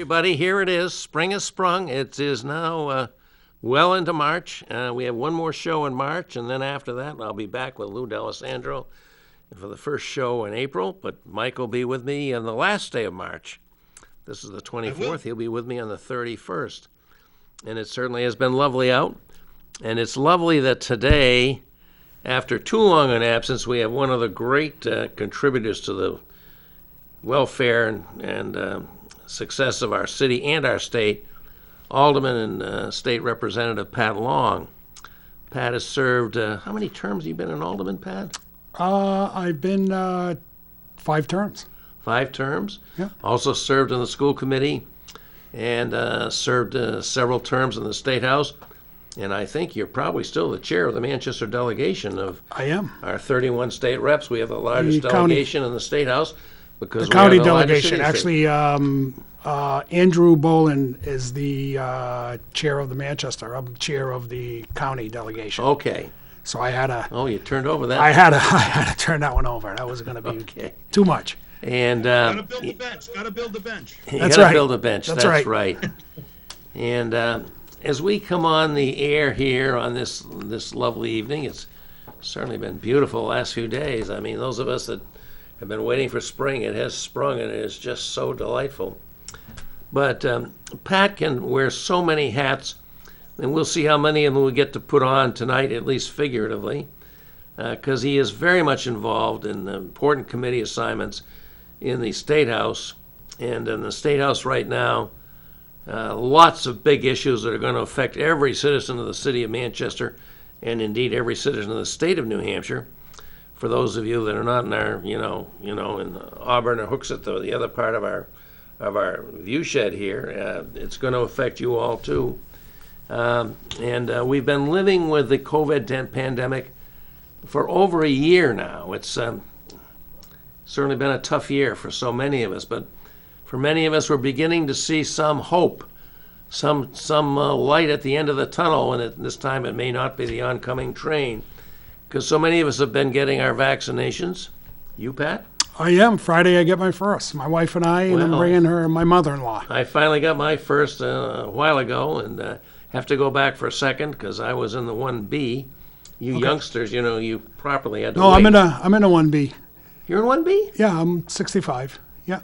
everybody. Here it is. Spring has sprung. It is now well into March. We have one more show in March, and then after that, I'll be back with Lou D'Alessandro for the first show in April. But Mike will be with me on the last day of March. This is the 24th. He'll be with me on the 31st. And it certainly has been lovely out. And it's lovely that today, after too long an absence, we have one of the great contributors to the welfare and success of our city and our state, Alderman and State Representative Pat Long. Pat has served, how many terms have you been an alderman, Pat? I've been 5 terms. 5 terms? Yeah. Also served in the school committee and served several terms in the State House. And I think you're probably still the chair of the Manchester delegation of I am. our 31 state reps. We have the largest The county- delegation in the State House because The county we are the largest delegation. city. Actually, Andrew Bolin is the chair of the Manchester. I'm chair of the county delegation. Okay. So I had to Oh, you turned over that. I had to turn that one over. That was going to be Okay. too much. And Gotta build the bench. Gotta build the bench. you That's gotta right. build a bench. That's That's right. right. And as we come on the air here on this lovely evening, it's certainly been beautiful the last few days. I mean, those of us that have been waiting for spring, it has sprung, and it is just so delightful. But Pat can wear so many hats, and we'll see how many of them we get to put on tonight, at least figuratively, because he is very much involved in important committee assignments in the State House. And in the State House right now, lots of big issues that are going to affect every citizen of the city of Manchester, and indeed every citizen of the state of New Hampshire. For those of you that are not in our, in Auburn or Hooksett, the other part of our view shed here, it's going to affect you all too. And we've been living with the COVID pandemic for over a year now. It's certainly been a tough year for so many of us, but for many of us, we're beginning to see some hope, some light at the end of the tunnel, and this time it may not be the oncoming train, because so many of us have been getting our vaccinations. You, Pat? I am. Friday I get my first. My wife and I, and I'm Well- bringing her my mother-in-law. I finally got my first a while ago, and have to go back for a second because I was in the 1B. You youngsters, you properly had to No, wait. I'm in a 1B. You're in 1B? Yeah, I'm 65. Yeah.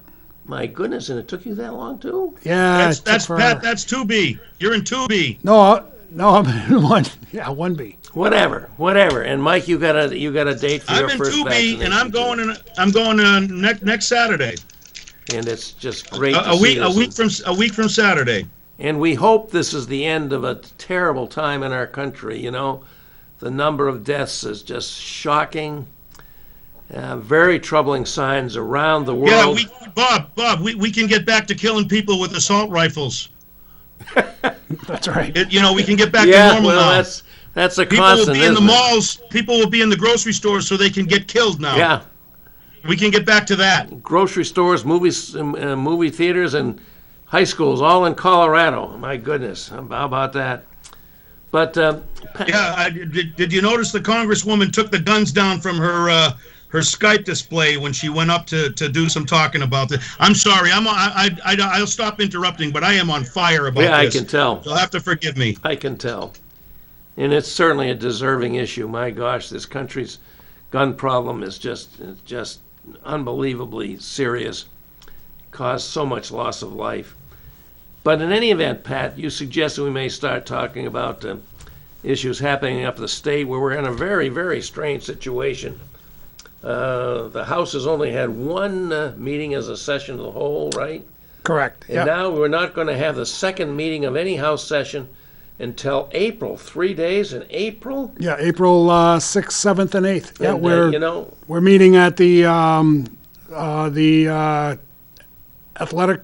My goodness, and it took you that long too? Yeah. That's it took forever. Pat. That's 2B. You're in 2B. No, I'm in 1. Yeah, 1B. Whatever. And Mike, you got a date for I'm your in first 2B, vaccination. and I'm going next Saturday. And it's just great A to see week this. a week from Saturday. And we hope this is the end of a terrible time in our country. The number of deaths is just shocking. Very troubling signs around the Yeah, world. Bob, we can get back to killing people with assault rifles. That's right. We can get back to Yeah, normal well, now. that's a People will constant. be in the isn't it? malls. People will be in the grocery stores so they can get killed now. Yeah, We can get back to that. grocery stores, movies, movie theaters, and high schools, all in Colorado. My goodness, how about that? But Yeah, did you notice the congresswoman took the guns down from her Skype display when she went up to do some talking about it? I'm sorry, I'll stop interrupting, but I am on fire about yeah, this. I can tell. You'll have to forgive me. I can tell. And it's certainly a deserving issue. My gosh, this country's gun problem is just unbelievably serious. Caused so much loss of life. But in any event, Pat, you suggested we may start talking about issues happening up the state where we're in a very, very strange situation. The House has only had one meeting as a session of the whole, right? Correct. And Yeah. now we're not going to have the second meeting of any House session until April. 3 days in April? Yeah, April 6th, 7th, and 8th. Yeah, And, we're meeting at the athletic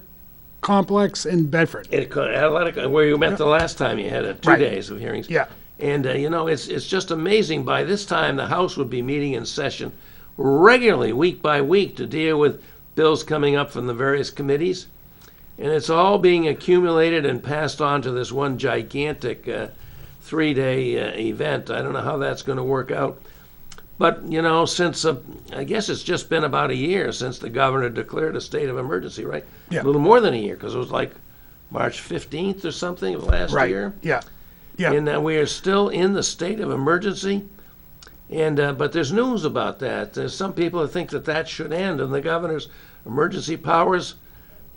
complex in Bedford. Athletic, where you met the last time you had 2 Right. days of hearings. Yeah. And, it's just amazing. By this time, the House would be meeting in session regularly, week by week, to deal with bills coming up from the various committees. And it's all being accumulated and passed on to this one gigantic 3-day event. I don't know how that's going to work out. But, since, I guess it's just been about a year since the governor declared a state of emergency, right? Yeah. A little more than a year, because it was like March 15th or something of last Right, year. yeah, yeah. And we are still in the state of emergency. And but there's news about that. There's some people that think that that should end, and the governor's emergency powers,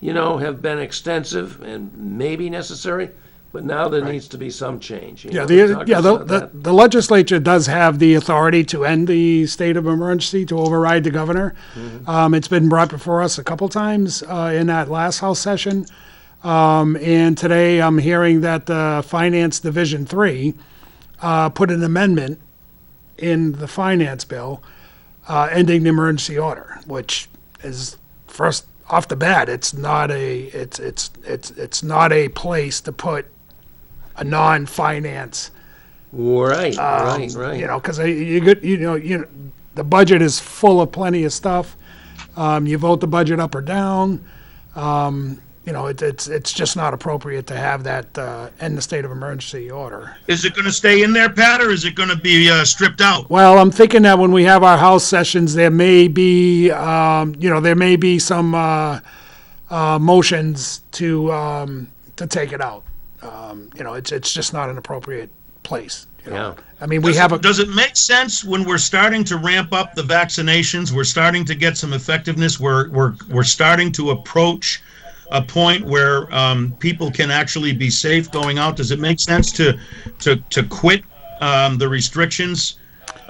have been extensive and maybe necessary, but now there needs to be some change. Yeah, We talked about the legislature does have the authority to end the state of emergency, to override the governor. It's been brought before us a couple times in that last House session. And today I'm hearing that the Finance Division 3 put an amendment in the finance bill ending the emergency order, which is, first off the bat, it's not a place to put a non-finance, Right. because the budget is full of plenty of stuff. You vote the budget up or down. It's just not appropriate to have that end the state of emergency order. Is it going to stay in there, Pat, or is it going to be stripped out? Well, I'm thinking that when we have our House sessions, there may be, some motions to take it out. It's just not an appropriate place. Yeah. I mean, we have a. Does it make sense when we're starting to ramp up the vaccinations? We're starting to get some effectiveness. We're starting to approach a point where people can actually be safe going out. Does it make sense to quit the restrictions?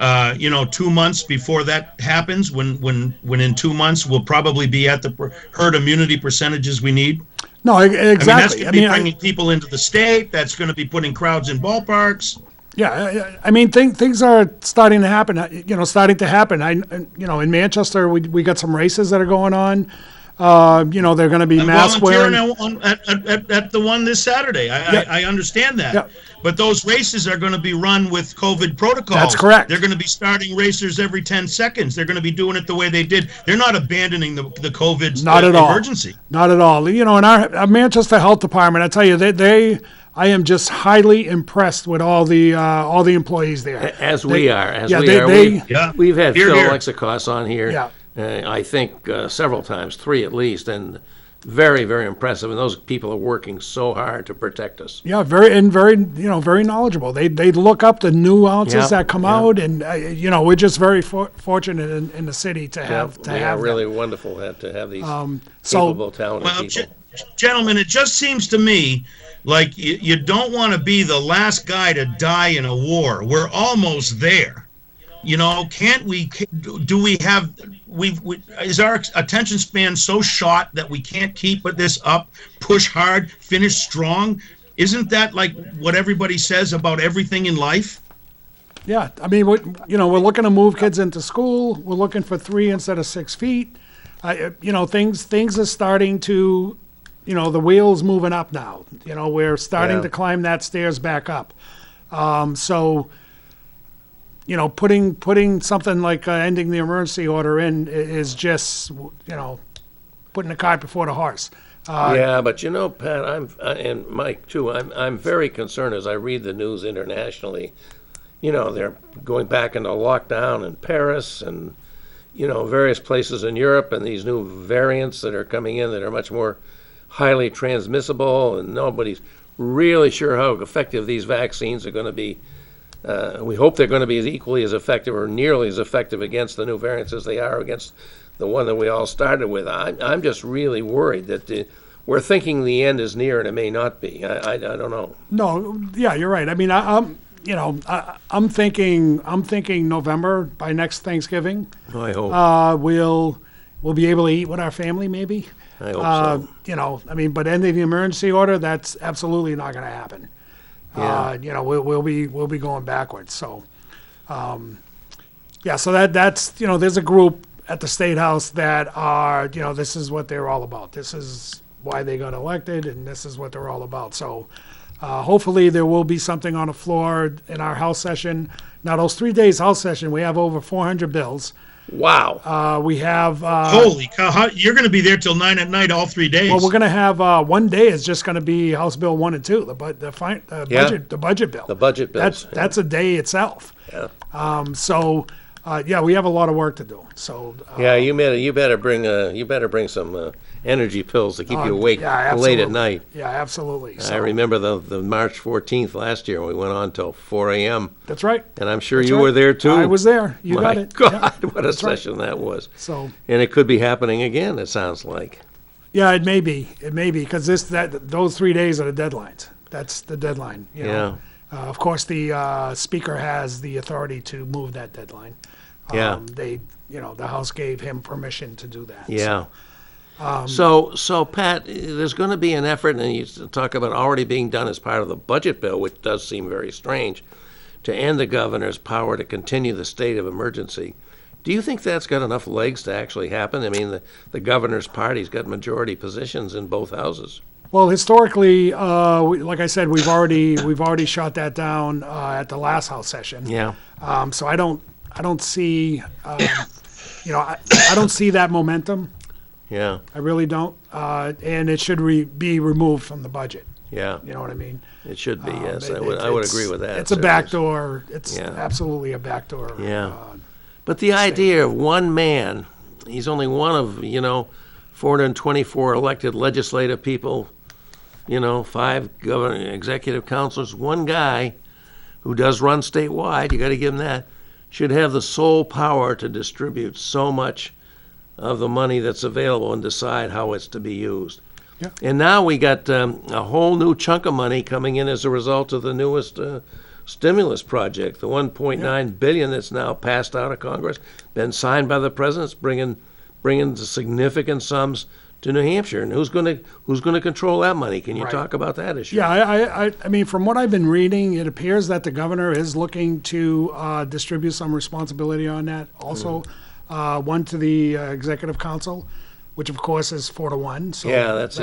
2 months before that happens, when in 2 months we'll probably be at the herd immunity percentages we need. No, exactly. I mean, that's going to be bringing people into the state. That's going to be putting crowds in ballparks. Yeah, I mean, things are starting to happen. In Manchester, we got some races that are going on. They're going to be I'm mask wearing. volunteering at the one this Saturday. I understand that. Yeah. But those races are going to be run with COVID protocols. That's correct. They're going to be starting racers every 10 seconds. They're going to be doing it the way they did. They're not abandoning the COVID Not at all. emergency. Not at all. In our Manchester Health Department, I tell you, I am just highly impressed with all the employees there. As we are. Yeah. We've had Here, Phil here. Lexicos on here. Yeah. I think several times, 3 at least, and very, very impressive. And those people are working so hard to protect us. Yeah, very knowledgeable. They look up the nuances Yeah, that come yeah. out, and we're just very fortunate in the city to have They are really wonderful to have these so- capable, talented Well, people. gentlemen, it just seems to me like you don't want to be the last guy to die in a war. We're almost there. Can't we? Do we have? Is our attention span so short that we can't keep this up? Push hard, finish strong. Isn't that like what everybody says about everything in life? Yeah, I mean, we're looking to move kids into school. We're looking for 3 instead of 6 feet. Things are starting to, the wheels moving up now. We're starting Yeah. to climb that stairs back up. Putting something like ending the emergency order in is just, putting the cart before the horse. Yeah, but Pat, and Mike too. I'm very concerned as I read the news internationally. They're going back into lockdown in Paris and various places in Europe, and these new variants that are coming in that are much more highly transmissible, and nobody's really sure how effective these vaccines are going to be. We hope they're going to be as equally as effective or nearly as effective against the new variants as they are against the one that we all started with. I'm just really worried that we're thinking the end is near and it may not be. I don't know. No, yeah, you're right. I mean, I'm thinking November, by next Thanksgiving. I hope. We'll be able to eat with our family, maybe. I hope so. But ending the emergency order, that's absolutely not going to happen. Yeah. We'll be going backwards. So, so that's there's a group at the State House that are this is what they're all about. This is why they got elected, and this is what they're all about. So, hopefully there will be something on the floor in our House session. Now, those 3 days House session, we have over 400 bills. Wow. We have. Holy cow! You're going to be there till 9 at night all 3 days. Well, we're going to have one day is just going to be House Bill 1 and 2, the budget bill. The budget bills. That's a day itself. Yeah. We have a lot of work to do. So Yeah, you better bring some energy pills to keep you Oh, awake yeah, late at absolutely. night. Yeah, absolutely. I So, remember the March 14th last year when we went on till 4 a.m. that's right. And I'm sure That's you right. were there too. I was there. You My got it. God, Yeah. what a That's right. session that was. So, And it could be happening again, it sounds like. yeah, it may be. It may be because those 3 days are the deadlines. That's the deadline. You know? Of course, the speaker has the authority to move that deadline. Yeah. The House gave him permission to do that. Yeah. So Pat, there's going to be an effort, and you talk about already being done as part of the budget bill, which does seem very strange, to end the governor's power to continue the state of emergency. Do you think that's got enough legs to actually happen? I mean, the governor's party's got majority positions in both houses. Well, historically, like I said, we've already shot that down at the last House session. Yeah. So I don't see, I don't see that momentum. Yeah. I really don't. And it should be removed from the budget. Yeah. You know what I mean? It should be. Yes, I would It's- agree with that. It's a certainly. backdoor. It's Yeah. absolutely a backdoor. Yeah. But the idea of one man, he's only one of, 424 elected legislative people, 5 executive councilors, one guy who does run statewide, you got to give him that, should have the sole power to distribute so much of the money that's available and decide how it's to be used. Yeah. And now we got a whole new chunk of money coming in as a result of the newest stimulus project, the 1.9 billion that's now passed out of Congress, been signed by the president, bringing the significant sums to New Hampshire. And who's going to control that money? Can you Right. talk about that issue? Yeah, I mean, from what I've been reading, it appears that the governor is looking to distribute some responsibility on that. Also, one to the executive council, which of course is 4-1. So Yeah, that's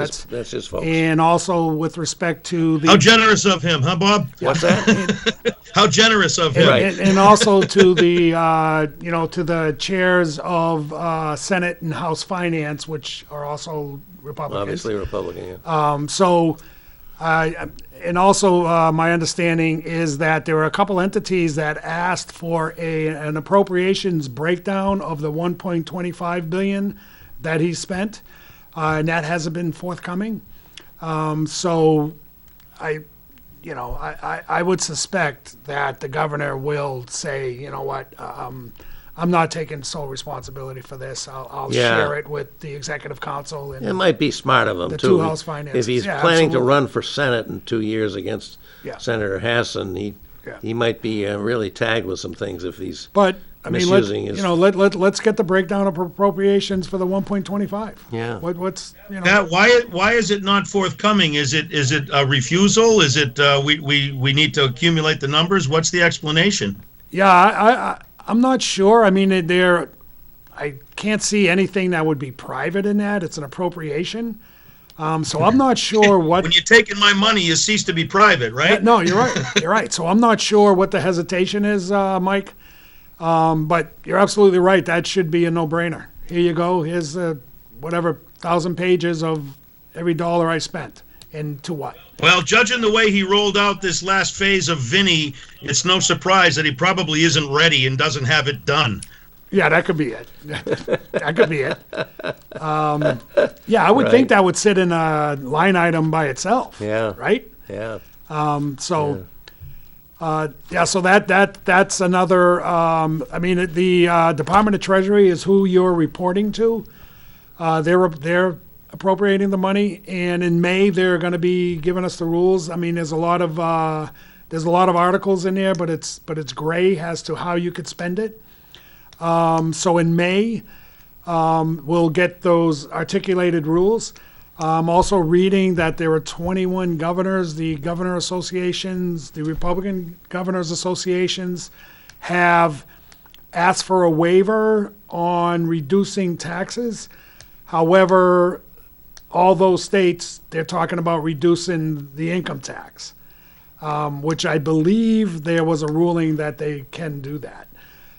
his folks. And also with respect to the How generous of him, huh, Bob? What's that? How generous of him. Right. and also to the to the chairs of Senate and House Finance, which are also Republicans. Obviously Republican. Yeah. And also, my understanding is that there were a couple entities that asked for an appropriations breakdown of the 1.25 billion that he spent, and that hasn't been forthcoming. So, I would suspect that the governor will say, you know what, I'm not taking sole responsibility for this. I'll Yeah. share it with the executive council and It might be smart of him, The too. two House finances. If he's Yeah, planning to absolutely. run for Senate in 2 years against Yeah. Senator Hassan, Yeah. he might be really tagged with some things if he's But I mean, misusing his. let's get the breakdown of appropriations for the 1.25. Yeah. What's Pat, why is it not forthcoming? Is it a refusal? Is it we need to accumulate the numbers? What's the explanation? Yeah, I'm not sure. I mean, I can't see anything that would be private in that. It's an appropriation. So I'm not sure what. When you're taking my money, you cease to be private, right? No, you're right. You're right. So I'm not sure what the hesitation is, Mike. But you're absolutely right. That should be a no-brainer. Here you go. Here's whatever 1,000 pages of every dollar I spent. And to what? Well, judging the way he rolled out this last phase of Vinny, it's no surprise that he probably isn't ready and doesn't have it done. Yeah, that could be it. That could be it. Yeah, I would think Right. that would sit in a line item by itself. Yeah. Right? Yeah. So that's another. I mean, the Department of Treasury is who you're reporting to. They're appropriating the money, and in May they're going to be giving us the rules. I mean, there's a lot of articles in there, but it's gray as to how you could spend it. So in May, we'll get those articulated rules. I'm also reading that there are 21 governors, the governor associations, the Republican governors associations have asked for a waiver on reducing taxes. However, all those states, they're talking about reducing the income tax, which I believe there was a ruling that they can do that.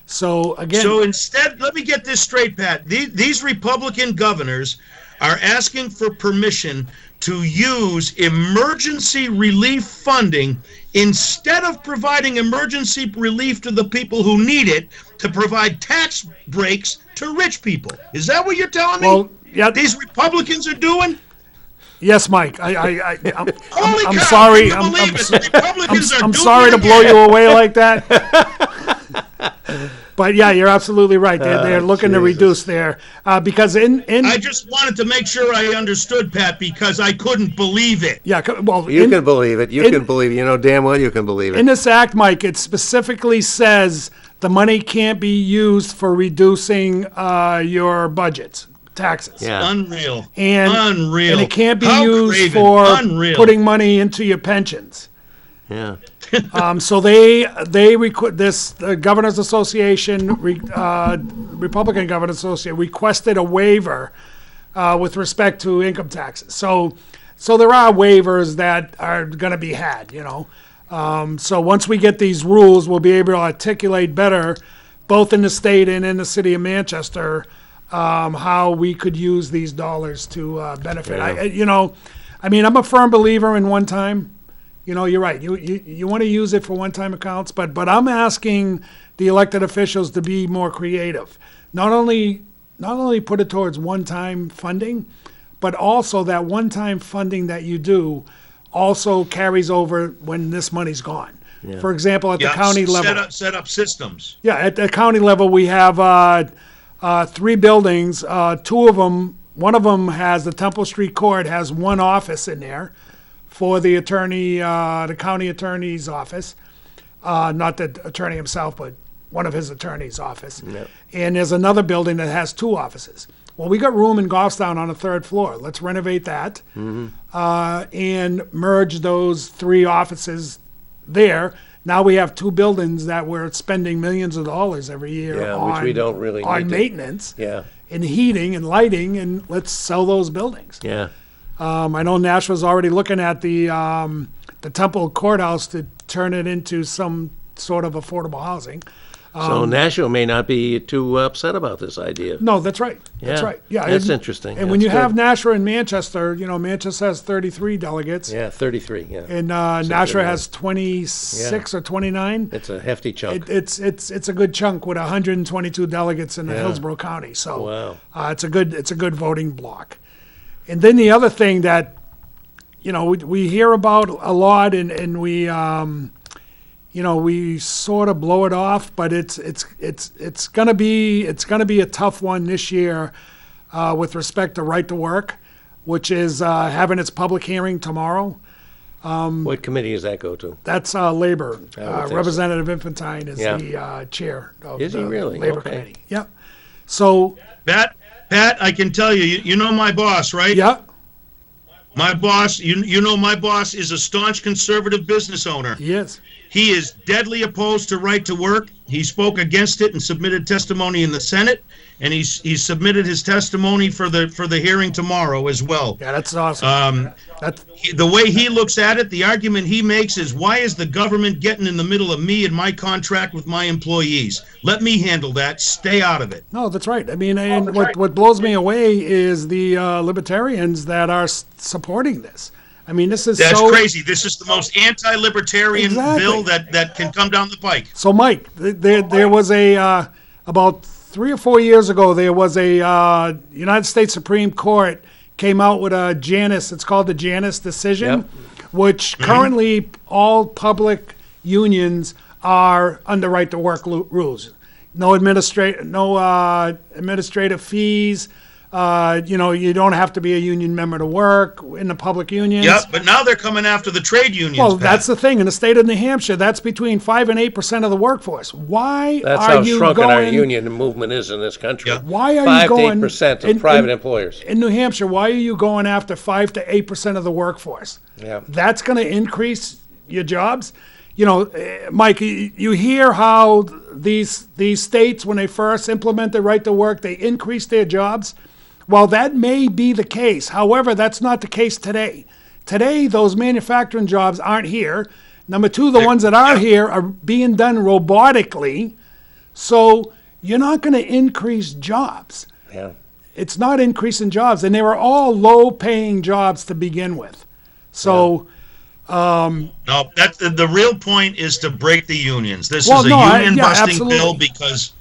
So again, So instead, let me get this straight, Pat. These Republican governors are asking for permission to use emergency relief funding instead of providing emergency relief to the people who need it, to provide tax breaks to rich people. Is that what you're telling me? well, Yeah. these Republicans are doing? Yes, Mike. I'm Holy I'm cow, sorry. can you believe it? The Republicans are I'm doing sorry it to blow again. you away like that. But yeah, you're absolutely right. They're looking to Jesus. reduce their because in I just wanted to make sure I understood, Pat, because I couldn't believe it. yeah, well, You can believe it. You in- can believe it. You know damn well you can believe it. in this act, Mike, it specifically says the money can't be used for reducing your budgets, taxes. Yeah. Unreal. And, Unreal. and it can't be How used craven. for Unreal. putting money into your pensions. Yeah. So the Governors Association, Republican Governors Association, requested a waiver with respect to income taxes. So there are waivers that are going to be had, you know. So once we get these rules, we'll be able to articulate better, both in the state and in the city of Manchester, how we could use these dollars to benefit. I'm a firm believer in one time. You know, you're right. You want to use it for one-time accounts, but I'm asking the elected officials to be more creative. Not only put it towards one-time funding, but also that one-time funding that you do also carries over when this money's gone. Yeah. For example, at the Yeah, county level. set up systems. Yeah, at the county level, we have 3 buildings. 2 of them, one of them has the Temple Street Court has one office in there for the attorney, the county attorney's office. Not the attorney himself, but one of his attorney's office. Yep. And there's another building that has 2 offices. Well, we got room in Goffstown on the 3rd floor. Let's renovate that and merge those 3 offices there. Now we have 2 buildings that we're spending millions of dollars every year Yeah, on, which we don't really on need to- maintenance Yeah. and heating and lighting, and let's sell those buildings. Yeah. I know Nashva's already looking at the Temple Courthouse to turn it into some sort of affordable housing. So Nashua may not be too upset about this idea. No, that's right. That's Yeah, right. Yeah, that's and- interesting. And when That's you have good. Nashua and Manchester, you know, Manchester has 33 delegates, Yeah, 33. Yeah. and Nashua 39. has 26 or 29. It's a hefty chunk. It's a good chunk with 122 delegates in the Yeah. Hillsborough County. So Wow. it's a good voting block. And then the other thing that we hear about a lot, and we we sort of blow it off, but it's gonna be a tough one this year with respect to right to work, which is having its public hearing tomorrow. What committee does that go to? That's Labor. I would think so. Representative Infantine is Yeah. the chair of Is he the really? Labor Okay. Committee. Yep. So Pat, I can tell you, you know my boss, right? yeah, My boss, you know my boss is a staunch conservative business owner. he is. He is deadly opposed to right to work. He spoke against it and submitted testimony in the Senate, and he's submitted his testimony for the hearing tomorrow as well. Yeah, that's awesome. That's The way he looks at it, the argument he makes is, why is the government getting in the middle of me and my contract with my employees? Let me handle that. Stay out of it. No, that's right. I mean, and what blows me away is the libertarians that are supporting this. I mean, this is That's so crazy. This is the most anti-libertarian Exactly. bill that can come down the pike. So, Mike, there was about 3 or 4 years ago, there was a United States Supreme Court came out with a Janus. It's called the Janus decision, Yep. which currently all public unions are under right to work rules. No administrative fees. You don't have to be a union member to work in the public unions. Yep, but now they're coming after the trade unions. Well, Pat. that's the thing. In the state of New Hampshire, that's between 5 and 8% of the workforce. Why That's are how you shrunken our going? union movement is in this country. Yeah. Why are 5 you going? to 8% of in- private in- employers. In New Hampshire, why are you going after 5 to 8% of the workforce? Yeah. That's going to increase your jobs. Mike, you hear how these states, when they first implemented right to work, they increased their jobs. Well, that may be the case. However, that's not the case today. Today, those manufacturing jobs aren't here. Number 2, the ones that are here are being done robotically. So you're not going to increase jobs. Yeah. It's not increasing jobs. And they were all low-paying jobs to begin with. So, No, that's the real point is to break the unions. This Well, is a no, union busting absolutely. bill because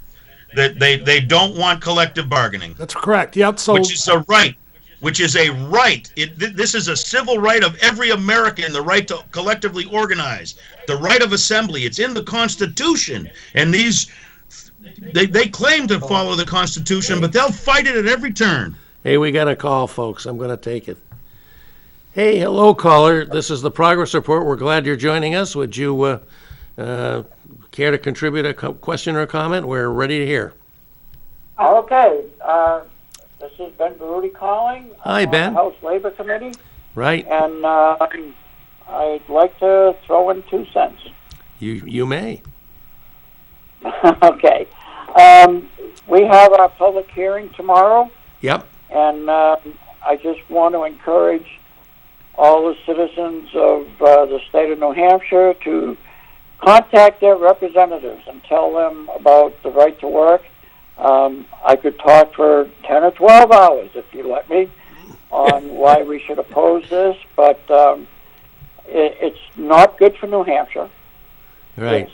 that they don't want collective bargaining, That's correct. Yep. So which is a right. Which is a right. This is a civil right of every American, the right to collectively organize, the right of assembly. It's in the Constitution. And they claim to follow the Constitution, but they'll fight it at every turn. Hey, we got a call, folks. I'm going to take it. Hey, hello, caller. This is the Progress Report. We're glad you're joining us. Would you care to contribute a question or a comment? We're ready to hear. Okay, this is Ben Baruti calling. Hi, I'm on Ben. the House Labor Committee, Right? and I'd like to throw in 2 cents. You may. Okay, we have our public hearing tomorrow, Yep. and I just want to encourage all the citizens of the state of New Hampshire to contact their representatives and tell them about the right to work. I could talk for 10 or 12 hours, if you let me, on why we should oppose this, but it's not good for New Hampshire. Right.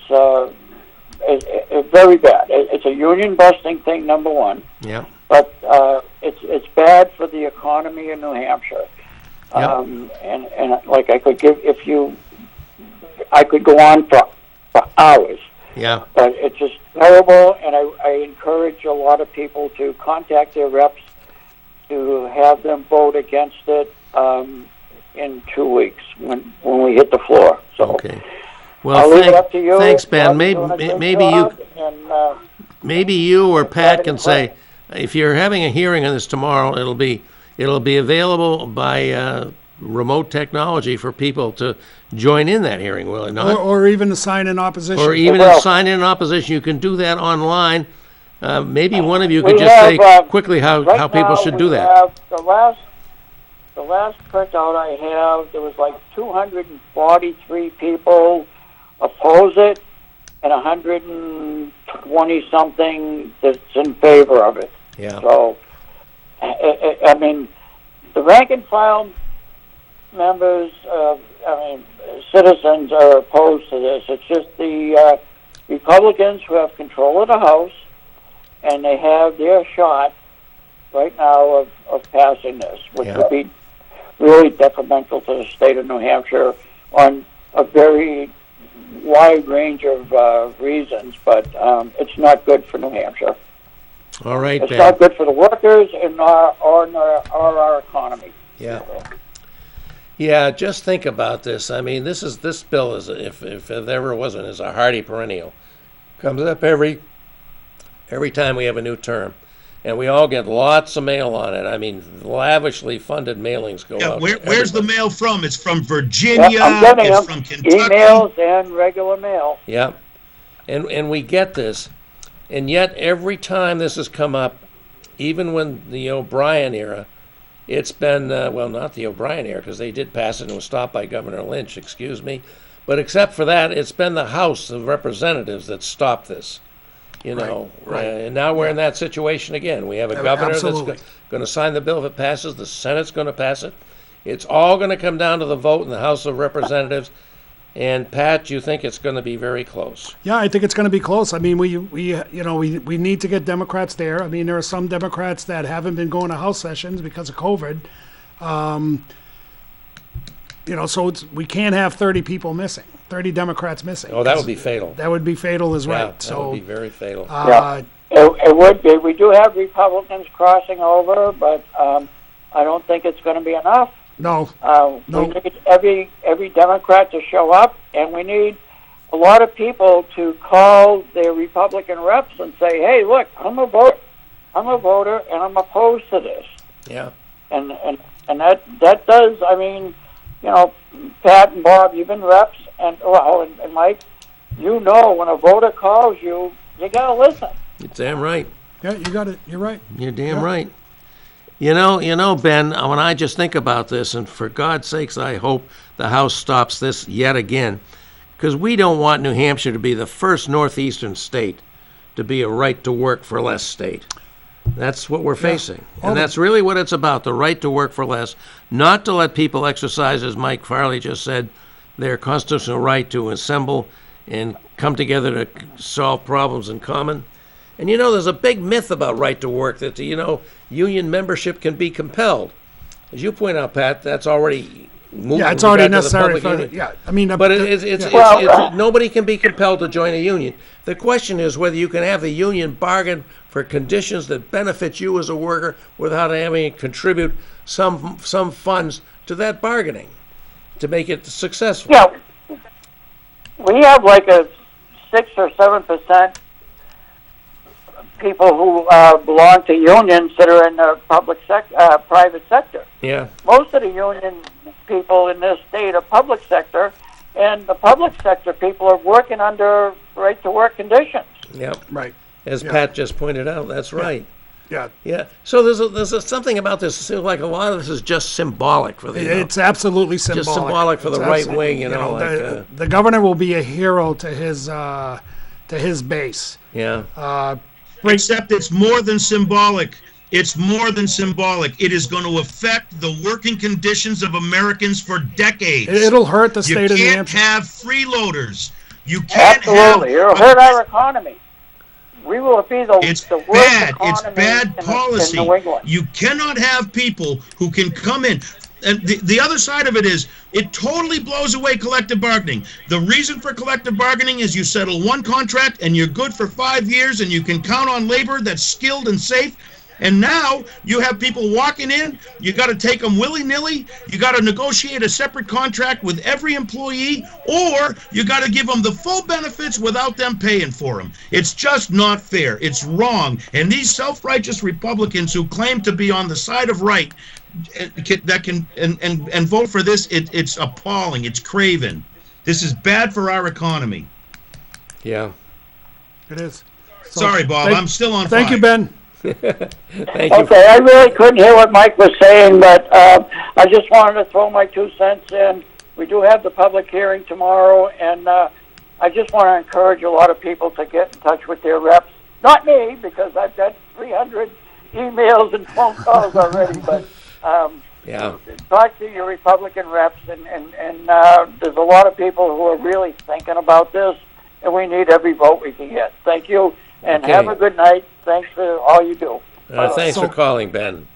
It's very bad. It's a union-busting thing, number one, Yep. but it's bad for the economy in New Hampshire. Yep. And like I could go on for hours. Yeah. But it's just terrible, and I encourage a lot of people to contact their reps to have them vote against it in 2 weeks when we hit the floor. So Okay. I'll Well, leave it up to you. thanks, Ben. Bob's Maybe, doing a good maybe you, job, and, maybe you or Pat can Friday say, if you're having a hearing on this tomorrow, it'll be available by remote technology for people to join in that hearing, will it not? or even to sign in opposition. Or even Well- if sign in opposition, you can do that online. Maybe one of you We could just have, say quickly how right people now should we do that. have the last printout I have, there was like 243 people oppose it, and 120 something that's in favor of it. Yeah. So, I mean, the rank and file members, citizens are opposed to this. It's just the Republicans who have control of the House, and they have their shot right now of passing this, which Yeah. would be really detrimental to the state of New Hampshire on a very wide range of reasons, but it's not good for New Hampshire. All right, It's Ben. not good for the workers and our economy. Yeah. Yeah, just think about this. I mean, this bill is, if it ever wasn't, is a hardy perennial. Comes up every time we have a new term, and we all get lots of mail on it. I mean, lavishly funded mailings go Yeah, out. where's the everybody. mail from? It's from Virginia. Yep, I'm getting It's them. from Kentucky. Emails and regular mail. Yeah, and we get this, and yet every time this has come up, even when the O'Brien era, it's been well, not the O'Brien era because they did pass it and it was stopped by Governor Lynch. Excuse me, but except for that, it's been the House of Representatives that stopped this. You know, right. And now we're in that situation again. We have a governor Absolutely. that's going to sign the bill if it passes. The Senate's going to pass it. It's all going to come down to the vote in the House of Representatives. And Pat, you think it's going to be very close? Yeah, I think it's going to be close. I mean, we need to get Democrats there. I mean, there are some Democrats that haven't been going to House sessions because of COVID. So we can't have 30 people missing, 30 Democrats missing. Oh, that would be fatal. That would be fatal as Yeah, right. that So would be very fatal. Yeah. It would be. We do have Republicans crossing over, but I don't think it's going to be enough. no, We need every Democrat to show up, and we need a lot of people to call their Republican reps and say, "Hey, look, I'm a voter, and I'm opposed to this." Yeah. And that does. I mean, Pat and Bob, you've been reps, and Mike, when a voter calls you, you gotta listen. You're damn right. yeah, you got it. You're right. You're damn right. You know, Ben, when I just think about this, and for God's sakes, I hope the House stops this yet again, because we don't want New Hampshire to be the first northeastern state to be a right-to-work-for-less state. That's what we're facing. And that's really what it's about, the right to work for less, not to let people exercise, as Mike Farley just said, their constitutional right to assemble and come together to solve problems in common. And there's a big myth about right to work that union membership can be compelled. As you point out, Pat, that's already moved. Yeah, it's already back to the necessary public for, union. yeah, I mean. But it's nobody can be compelled to join a union. The question is whether you can have the union bargain for conditions that benefit you as a worker without having to contribute some funds to that bargaining to make it successful. Yeah, we have like a 6 or 7% people who belong to unions that are in the private sector. Yeah. Most of the union people in this state are public sector, and the public sector people are working under right-to-work conditions. Yep. Right. As Yeah. Pat just pointed out, that's right. Yeah. Yeah. So there's something about this. It seems like a lot of this is just symbolic for the. It's absolutely symbolic. Just symbolic for the It's right absolutely- wing, the governor will be a hero to his base. Yeah. Except it's more than symbolic. It's more than symbolic. It is going to affect the working conditions of Americans for decades. It'll hurt the You state of New can't Hampshire. have freeloaders. You can't Absolutely. have. It'll hurt our economy. We will be It's the worst bad. economy It's bad in policy. New England. You cannot have people who can come in. And the other side of it is, it totally blows away collective bargaining. The reason for collective bargaining is you settle one contract and you're good for 5 years and you can count on labor that's skilled and safe. And now you have people walking in, you got to take them willy-nilly, you got to negotiate a separate contract with every employee, or you got to give them the full benefits without them paying for them. It's just not fair. It's wrong. And these self-righteous Republicans who claim to be on the side of right that can and vote for this, it's appalling. It's craven. This is bad for our economy. Yeah. It is. So, Sorry, Bob. I'm still on Thank fire. you, Ben. Thank you. Okay, I really couldn't hear what Mike was saying, but I just wanted to throw my 2 cents in. We do have the public hearing tomorrow, and I just want to encourage a lot of people to get in touch with their reps. Not me, because I've got 300 emails and phone calls already, but Yeah. talk to your Republican reps, and there's a lot of people who are really thinking about this, and we need every vote we can get. Thank you, and Okay. have a good night. Thanks for all you do. Thanks So- for calling, Ben.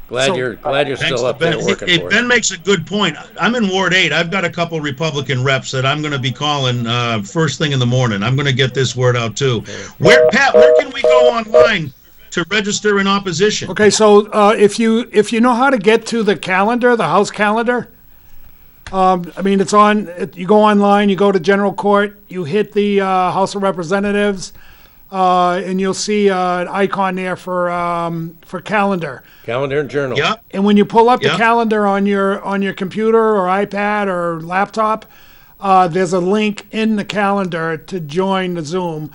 Glad you're Thanks still to up there Ben. working Hey, for us. Ben makes a good point. I'm in Ward 8. I've got a couple Republican reps that I'm going to be calling first thing in the morning. I'm going to get this word out too. Pat, where can we go online to register in opposition? Okay, so if you know how to get to the calendar, the House calendar, I mean, it's on. You go online, you go to General Court, you hit the House of Representatives, and you'll see an icon there for calendar. Calendar and journal. Yep. And when you pull up the Yeah. calendar on your computer or iPad or laptop, there's a link in the calendar to join the Zoom.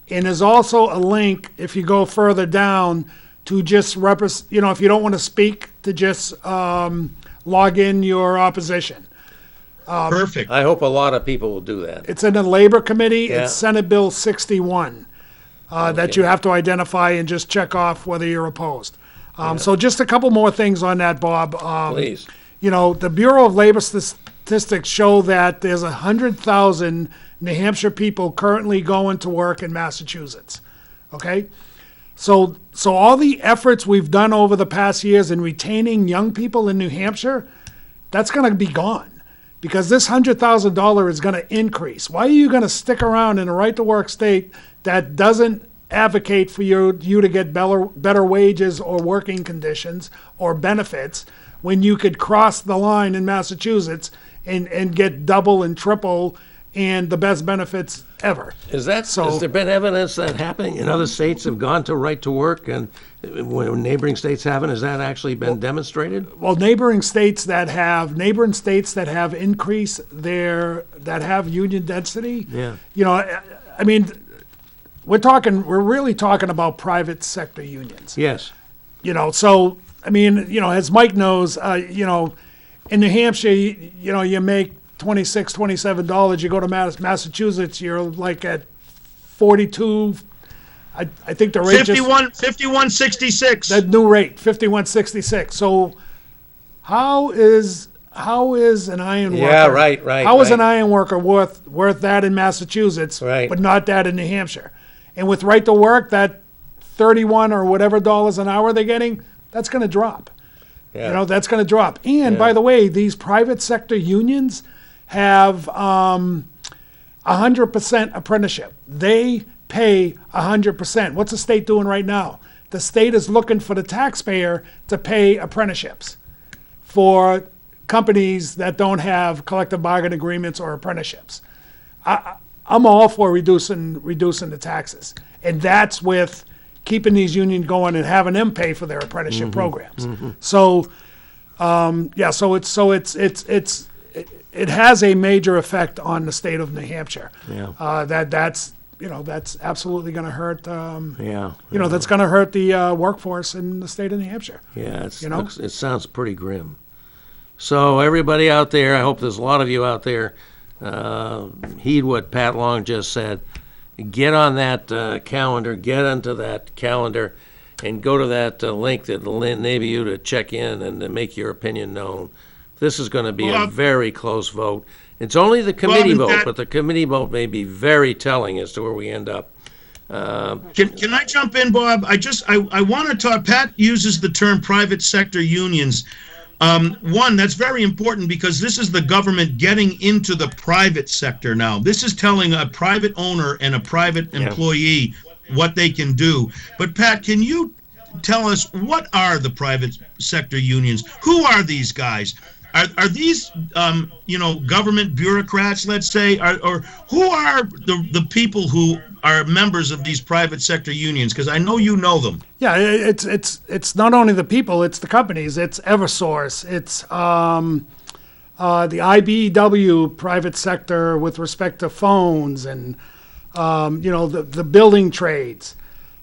And there's also a link, if you go further down, to just if you don't want to speak, to just log in your opposition. Perfect. I hope a lot of people will do that. It's in the Labor Committee. Yeah. It's Senate Bill 61 that you have to identify and just check off whether you're opposed. So just a couple more things on that, Bob. Please. The Bureau of Labor Statistics show that there's 100,000 New Hampshire people currently going to work in Massachusetts. Okay? So all the efforts we've done over the past years in retaining young people in New Hampshire, that's going to be gone because this $100,000 is going to increase. Why are you going to stick around in a right-to-work state that doesn't advocate for you to get better wages or working conditions or benefits when you could cross the line in Massachusetts and get double and triple and the best benefits ever? Has there been evidence that happening in other states have gone to right to work, and when neighboring states haven't? Has that actually been demonstrated? Well, neighboring states that have increased that have union density. Yeah. I mean, we're really talking about private sector unions. Yes. So I mean, as Mike knows, in New Hampshire, you make $26, $27. You go to Massachusetts, you're like at 42. I think the rate 51.66. that new rate, 51.66. So how is an iron worker? Yeah, right. How is an iron worker worth that in Massachusetts, Right. but not that in New Hampshire? And with right to work, that 31 or whatever dollars an hour they're getting, that's going to drop. Yeah. You know, that's going to drop. And by the way, these private sector unions have 100% apprenticeship. They pay 100%. What's the state doing right now? The state is looking for the taxpayer to pay apprenticeships for companies that don't have collective bargaining agreements or apprenticeships. I'm all for reducing the taxes, and that's with keeping these unions going and having them pay for their apprenticeship programs. So, it has a major effect on the state of New Hampshire. Yeah. That's absolutely going to hurt. Yeah. That's going to hurt the workforce in the state of New Hampshire. Yeah, You know? it sounds pretty grim. So everybody out there, I hope there's a lot of you out there, heed what Pat Long just said. Get on that calendar, get onto that calendar, and go to that link that will enable you to check in and to make your opinion known. This is going to be a very close vote. It's only the committee vote, but the committee vote may be very telling as to where we end up. Can I jump in, Bob? I want to talk. Pat uses the term private sector unions. One, that's very important because this is the government getting into the private sector now. This is telling a private owner and a private employee what they can do. But Pat, can you tell us what are the private sector unions? Who are these guys? Are these government bureaucrats, let's say, or who are the people who are members of these private sector unions? Because I know you know them. Yeah, it's not only the people, it's the companies. It's EverSource. It's the IBEW private sector with respect to phones and the building trades.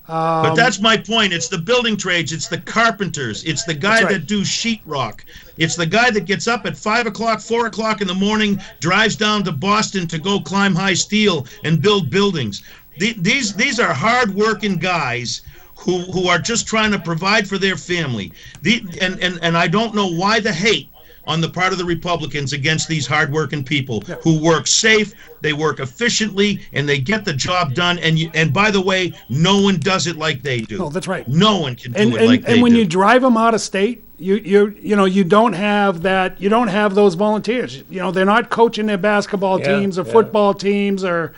But that's my point. It's the building trades. It's the carpenters. It's the guy that do sheetrock. It's the guy that gets up at 5 o'clock, 4 o'clock in the morning, drives down to Boston to go climb high steel and build buildings. These are hard-working guys who are just trying to provide for their family. And I don't know why the hate on the part of the Republicans against these hard-working people who work safe, they work efficiently, and they get the job done. And by the way, no one does it like they do. Oh, that's right. No one can do it like they do. And when you drive them out of state, you don't have that. You don't have those volunteers. They're not coaching their basketball teams or football teams or,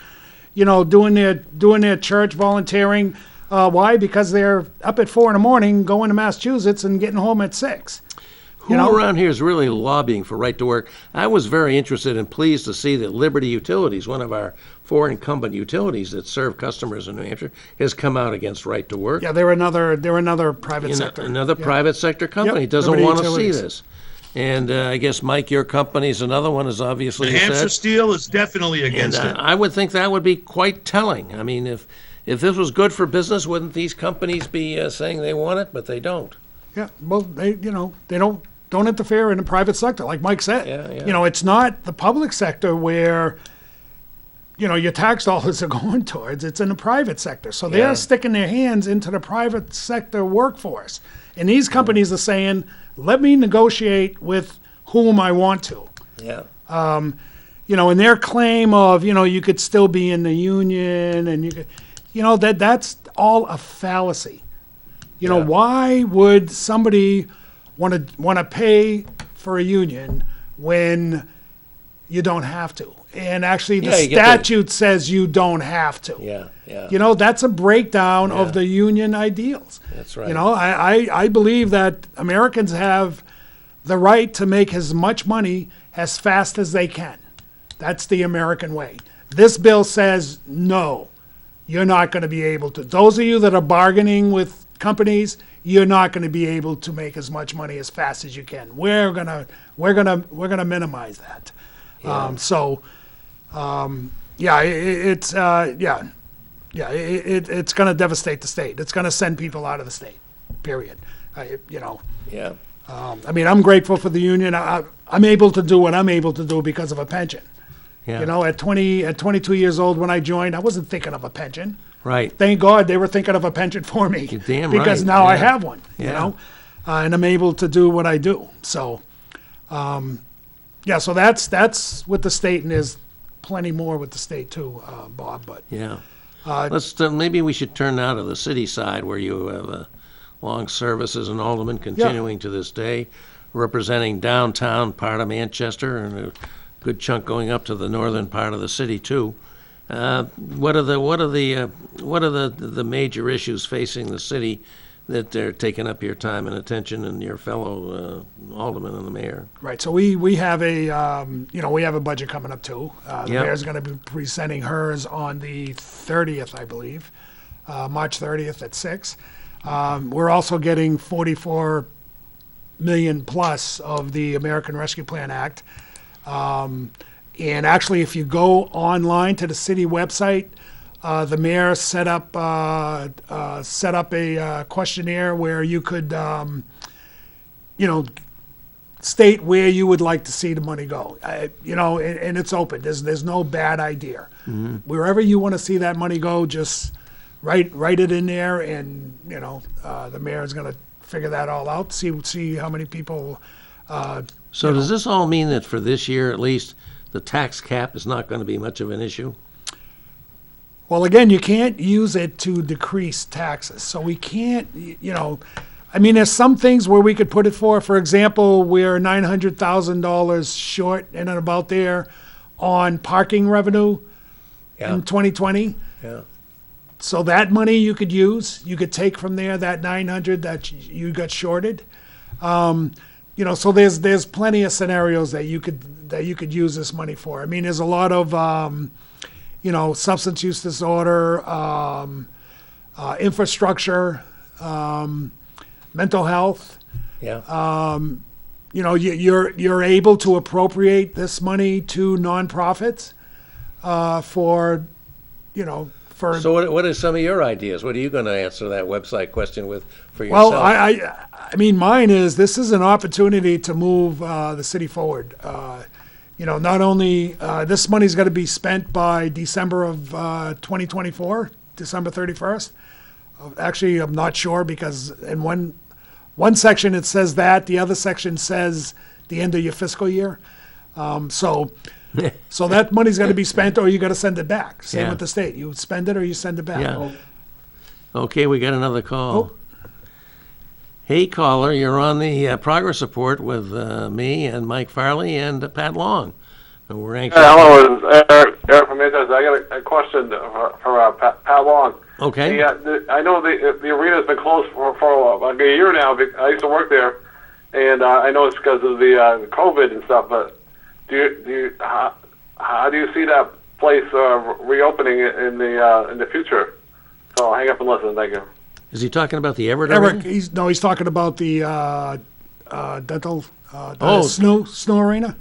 doing their church volunteering. Why? Because they're up at 4 a.m. going to Massachusetts and getting home at 6. Who around here is really lobbying for right to work? I was very interested and pleased to see that Liberty Utilities, one of our 4 incumbent utilities that serve customers in New Hampshire, has come out against right to work. Yeah, they're another private sector. Another private sector company Yep, doesn't Liberty want to see Utilities. this. And I guess, Mike, your company's another one, is obviously New Hampshire said. Steel is definitely against And it. I would think that would be quite telling. I mean, if this was good for business, wouldn't these companies be saying they want it? But they don't. Yeah, well, they don't interfere in the private sector, like Mike said. Yeah. It's not the public sector where, your tax dollars are going towards. It's in the private sector. So they're sticking their hands into the private sector workforce. And these companies are saying, let me negotiate with whom I want to. Yeah. And their claim of, you could still be in the union and you could, that's all a fallacy. Why would somebody want to pay for a union when you don't have to? And actually, the statute says you don't have to. Yeah. That's a breakdown of the union ideals. That's right. I believe that Americans have the right to make as much money as fast as they can. That's the American way. This bill says, no, you're not going to be able to. Those of you that are bargaining with companies, you're not going to be able to make as much money as fast as you can. We're gonna minimize that. It's going to devastate the state. It's going to send people out of the state. Period. Yeah. I'm grateful for the union. I'm able to do what I'm able to do because of a pension. Yeah. At 22 years old when I joined, I wasn't thinking of a pension. Right. Thank God they were thinking of a pension for me. You're damn because right. now I Yeah. have one, Yeah. and I'm able to do what I do. So, so that's with the state, and there's plenty more with the state too, Bob. But Yeah. Maybe we should turn now to the city side where you have long service as an alderman continuing to this day, representing downtown part of Manchester and a good chunk going up to the northern part of the city too. What are the major issues facing the city that are taking up your time and attention and your fellow alderman and the mayor? Right, so we have a, we have a budget coming up too. The Yep. mayor's gonna be presenting hers on the 30th, I believe, March 30th at 6. We're also getting 44 million plus of the American Rescue Plan Act. And actually, if you go online to the city website, the mayor set up a questionnaire where you could, state where you would like to see the money go. And it's open. There's no bad idea. Wherever you want to see that money go, just write it in there, and the mayor's going to figure that all out. See how many people. So does this all mean that for this year at least, the tax cap is not going to be much of an issue? Well, again, you can't use it to decrease taxes. So we can't, there's some things where we could put it for example, we're $900,000 short in and about there on parking revenue in 2020. Yeah. So that money you could use, you could take from there, that 900 that you got shorted. So there's plenty of scenarios that you could use this money for. I mean, there's a lot of substance use disorder, infrastructure, mental health. Yeah. You're able to appropriate this money to nonprofits for. So what are some of your ideas? What are you going to answer that website question with for yourself? Well, I mean, mine is this is an opportunity to move the city forward. Not only this money's got to be spent by December of 2024, December 31st. Actually, I'm not sure because in one section it says that, the other section says the end of your fiscal year. So that money's got to be spent, or you got to send it back. Same with the state. You spend it or you send it back. Yeah. Okay, we got another call. Hey, caller, you're on the progress report with me and Mike Farley and Pat Long. And we're anxious. Hello, it's Eric from Manchester. I got a question for Pat Long. Okay. I know the arena's been closed for like a year now. I used to work there, and I know it's because of the COVID and stuff. But how do you see that place reopening in the future? So I'll hang up and listen. Thank you. Is he talking about the Everett Eric, Arena? he's talking about the snow arena.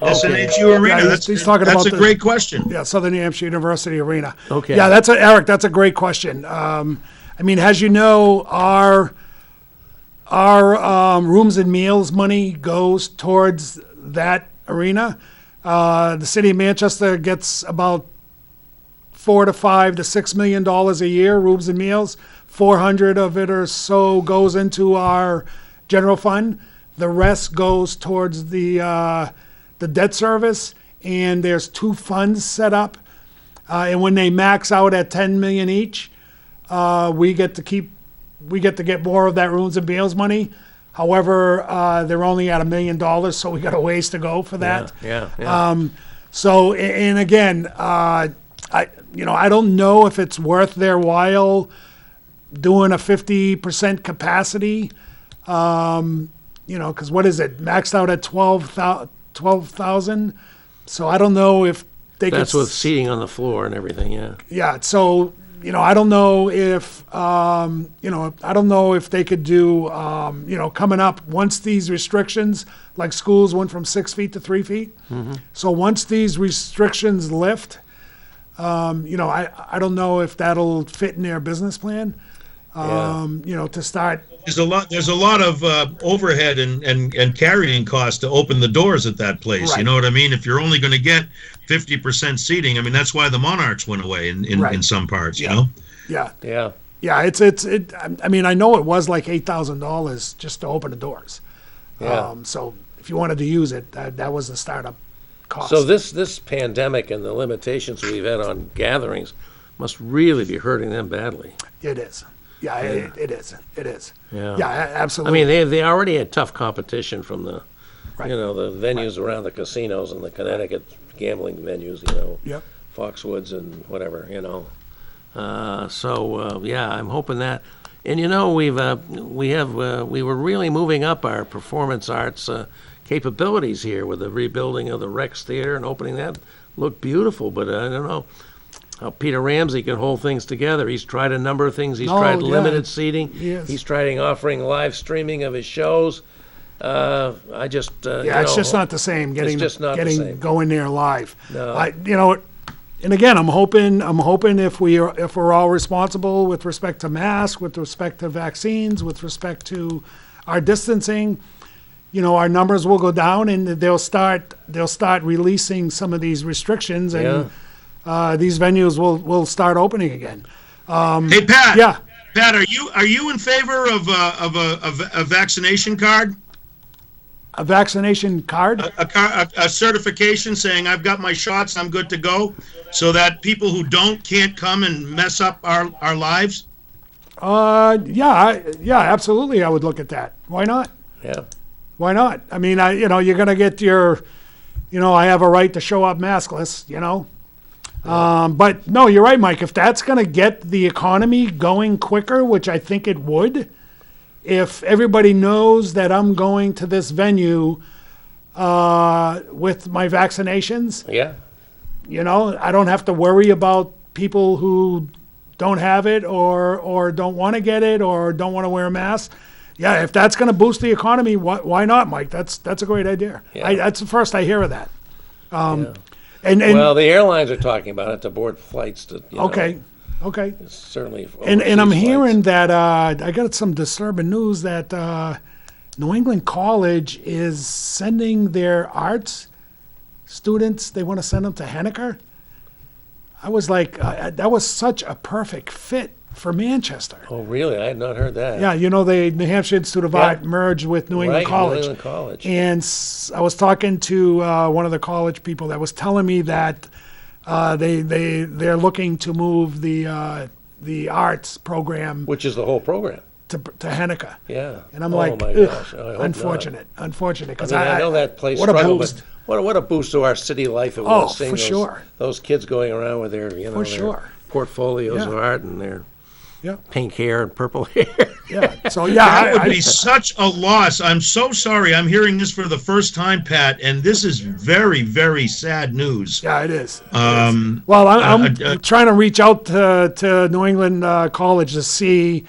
SNHU Arena. Yeah, he's talking that's about a great question. Yeah, Southern New Hampshire University Arena. Okay. Yeah, Eric, that's a great question. As you know, our rooms and meals money goes towards that arena. The city of Manchester gets about $4 to $5 to $6 million a year, rooms and meals. 400 of it or so goes into our general fund. The rest goes towards the debt service, and there's two funds set up. And when they max out at 10 million each, we get to get more of that rooms and meals money. However, they're only at $1 million, so we got a ways to go for that. Yeah. So, and again, I don't know if it's worth their while doing a 50% capacity, because what is it, maxed out at 12,000? So I don't know if they could. That's with seating on the floor and everything, yeah. Yeah, so, I don't know if, they could do, coming up, once these restrictions, like schools went from 6 feet to 3 feet. Mm-hmm. So once these restrictions lift, I don't know if that'll fit in their business plan. To start. There's a lot of overhead and carrying costs to open the doors at that place. Right. You know what I mean? If you're only going to get 50% seating, I mean that's why the Monarchs went away in some parts. Yeah. You know. Yeah. Yeah. Yeah. I know it was like $8,000 just to open the doors. Yeah. So if you wanted to use it, that was the startup cost. So this pandemic and the limitations we've had on gatherings must really be hurting them badly. It is. Yeah, it is. It is. Yeah. Yeah, I absolutely. mean, they already had tough competition from the, Right. the venues around the casinos and the Connecticut gambling venues, Yep. Foxwoods and whatever, yeah, I'm hoping that. And we were really moving up our performance arts capabilities here with the rebuilding of the Rex Theater and opening that. Looked beautiful, but I don't know how Peter Ramsey can hold things together. He's tried a number of things. He's tried yeah. limited seating. He is. He's tried offering live streaming of his shows. I just It's just not the same. just not the getting same. going there live. No. And again, I'm hoping if we're all responsible with respect to masks, with respect to vaccines, with respect to our distancing, our numbers will go down and they'll start releasing some of these restrictions and these venues will start opening again. Hey, Pat. Yeah. Pat, are you in favor of a vaccination card? A vaccination card? A certification saying I've got my shots, I'm good to go, so that people who don't can't come and mess up our lives? Yeah, absolutely. I would look at that. Why not? Yeah. Why not? I mean, you're going to get your, I have a right to show up maskless, But no, you're right, Mike. If that's going to get the economy going quicker, which I think it would, if everybody knows that I'm going to this venue with my vaccinations, Yeah. I don't have to worry about people who don't have it or don't want to get it or don't want to wear a mask. Yeah, if that's going to boost the economy, why not, Mike? That's a great idea. Yeah. That's the first I hear of that. Yeah. And Well, the airlines are talking about it to board flights to. okay. Certainly. And I'm overseas hearing flights. that I got some disturbing news that New England College is sending their arts students. They want to send them to Henniker. I was like, that was such a perfect fit for Manchester. Oh, really? I had not heard that. Yeah, the New Hampshire Institute of Art merged with New England Right, College. New England College. And I was talking to one of the college people that was telling me that they're looking to move the arts program Which is the whole program. to Henniker. Yeah. And I'm oh like, my ugh, gosh. I hope not. unfortunate. Because I know that place what a struggled, boost. but what a boost to our city life it Oh, was seeing for sure. those kids going around with their their sure. portfolios Yeah. of art and their Yeah, pink hair and purple hair. yeah. So That would I, be such a loss. I'm so sorry. I'm hearing this for the first time, Pat, and this is very, very sad news. yeah, it is. Well, I'm trying to reach out to New England College to see,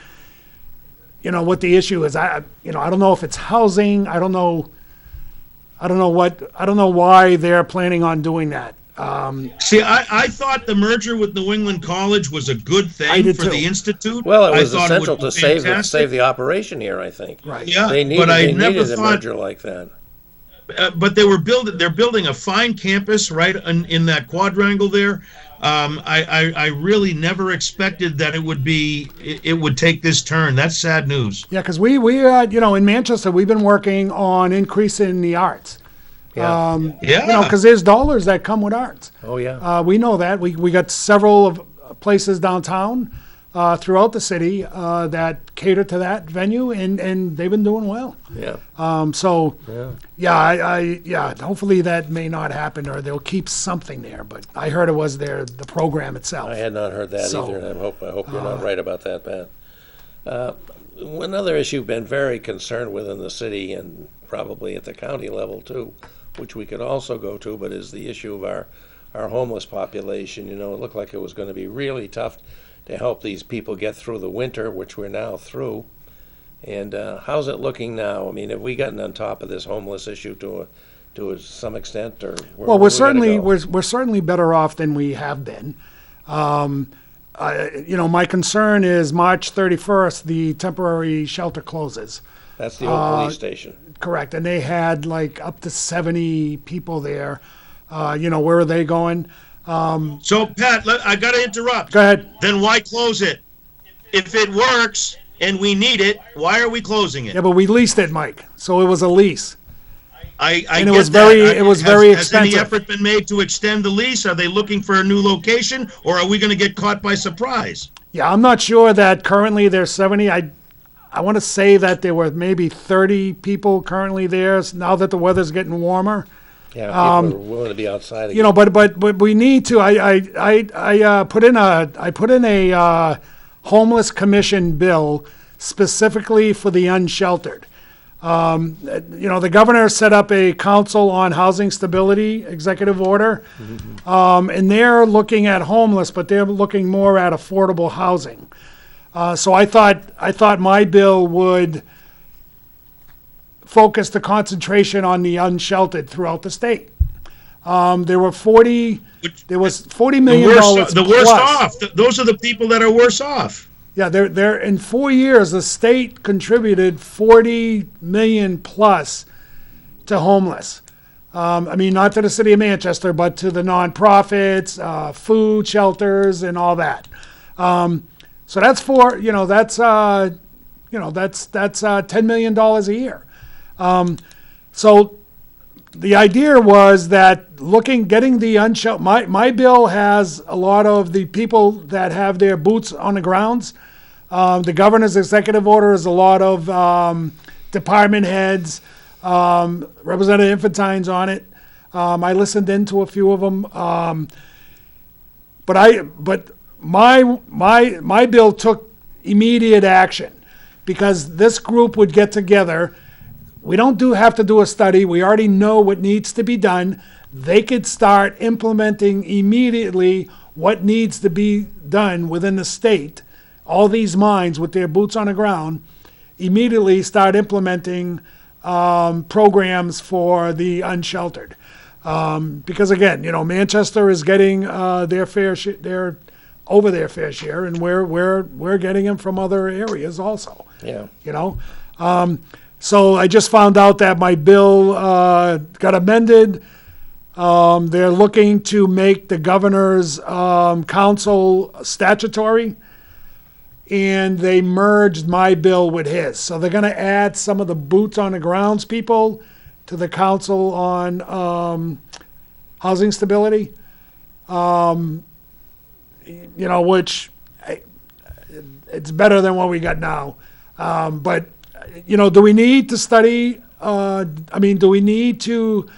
what the issue is. I don't know if it's housing. I don't know why they're planning on doing that. see, I thought the merger with New England College was a good I thing did for too. the institute. Well, it I was thought essential would be to save fantastic. the operation here, I think. Right. Yeah, They needed, but I they never needed a thought. merger like that. But they're building a fine campus right in that quadrangle there. I really never expected that it would take this turn. That's sad news. Yeah, because we in Manchester we've been working on increasing the arts. Yeah. Yeah. Because there's dollars that come with arts. Oh, yeah. We know that. We got several of places downtown throughout the city that cater to that venue, and they've been doing well. Yeah. So, Yeah. hopefully that may not happen, or they'll keep something there. But I heard it was the program itself. I had not heard that So, either, and I hope you're not right about that, Pat. Another issue we've been very concerned with in the city and probably at the county level too, which we could also go to, but is the issue of our homeless population. It looked like it was going to be really tough to help these people get through the winter, which we're now through. And how's it looking now? I mean, have we gotten on top of this homeless issue to some extent, or Well, we're certainly better off than we have been. My concern is March 31st, the temporary shelter closes. That's the old police station. Correct, and they had like up to 70 people there. Where are they going? So, Pat, I got to interrupt. Go ahead. Then why close it? If it works and we need it, why are we closing it? Yeah, but we leased it, Mike. So it was a lease. And it get was that. very- it was very Has any expensive. effort been made to extend the lease? Are they looking for a new location, or are we going to get caught by surprise? Yeah, I'm not sure that currently there's 70. I want to say that there were maybe 30 people currently there now that the weather's getting warmer. Yeah, people are willing to be outside again. You know, but we need to. I put in a homeless commission bill specifically for the unsheltered. You know, the governor set up a council on housing stability executive order, and they're looking at homeless, but they're looking more at affordable housing. So I thought my bill would focus the concentration on the unsheltered throughout the state. There was $40 million The worst plus. off. Those are the people that are worse off. Yeah, they're in 4 years, the state contributed 40 million plus to homeless. I mean, not to the city of Manchester, but to the nonprofits, food shelters, and all that. So that's that's $10 million a year. So the idea was that getting the unsheltered, my bill has a lot of the people that have their boots on the grounds. The governor's executive order is a lot of department heads, Representative Infantine's on it. I listened into a few of them. But my bill took immediate action because this group would get together. We don't have to do a study. We already know what needs to be done. They could start implementing immediately what needs to be done within the state. All these minds with their boots on the ground immediately start implementing programs for the unsheltered. Because again, you know, Manchester is getting their fair share. They're over their fair share, and we're getting them from other areas also. Yeah. You know, so I just found out that my bill got amended. They're looking to make the governor's council statutory, and they merged my bill with his. So they're going to add some of the boots on the grounds people to the council on housing stability. You know, which it's better than what we got now. But you know, do we need to study? Do we need to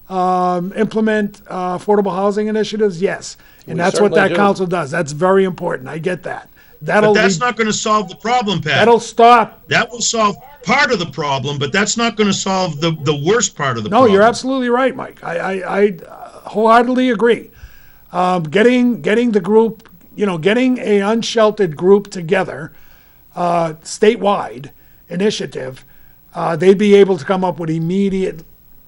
implement affordable housing initiatives? Yes, and We that's what certainly that do. council does. That's very important. I get that. But that's not going to solve the problem, Pat. That'll stop. That will solve part of the problem, but that's not going to solve the worst part of the No, problem. you're absolutely right, Mike. I wholeheartedly agree. Getting the group, you know, getting a unsheltered group together, statewide initiative, they'd be able to come up with immediate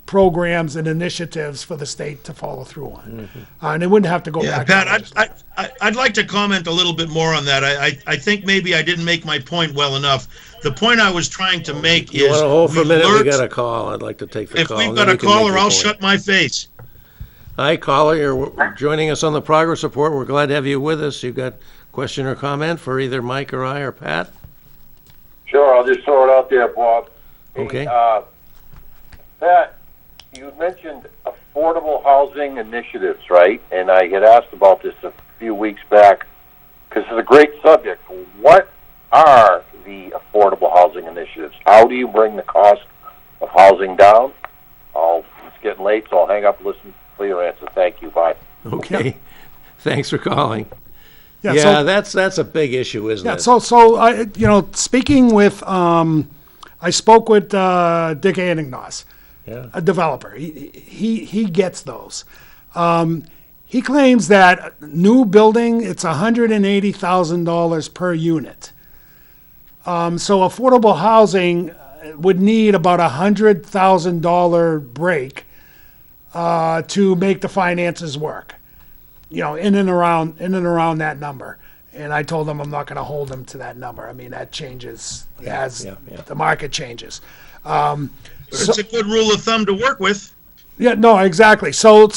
programs and initiatives for the state to follow through on, and it wouldn't have to go Yeah, back. to Pat, legislature. I'd like to comment a little bit more on that. I think maybe I didn't make my point well enough. The point I was trying to make You is want to hold for a we've minute? We learned- got a call. I'd like to take the if call. we've and got then a you can make caller, your I'll point. shut my face. Hi, caller. You're joining us on the progress report. We're glad to have you with us. You've got a question or comment for either Mike or I or Pat? Sure, I'll just throw it out there, Bob. Hey, Okay. Pat, you mentioned affordable housing initiatives, right? And I had asked about this a few weeks back because it's a great subject. What are the affordable housing initiatives? How do you bring the cost of housing down? It's getting late, so I'll hang up and listen for your answer. Thank you. Bye. Okay. Thanks for calling. Yeah, Yeah, so- that's a big issue, isn't Yeah, it? so I, you know, speaking with, I spoke with Dick Anignos, Yeah. a developer. He gets those. He claims that new building, it's $180,000 per unit. So affordable housing would need about $100,000 break to make the finances work. You know, in and around that number. And I told him I'm not going to hold him to that number. I mean, that changes as yeah. the market changes. It's a good rule of thumb to work with. Yeah, no, exactly. So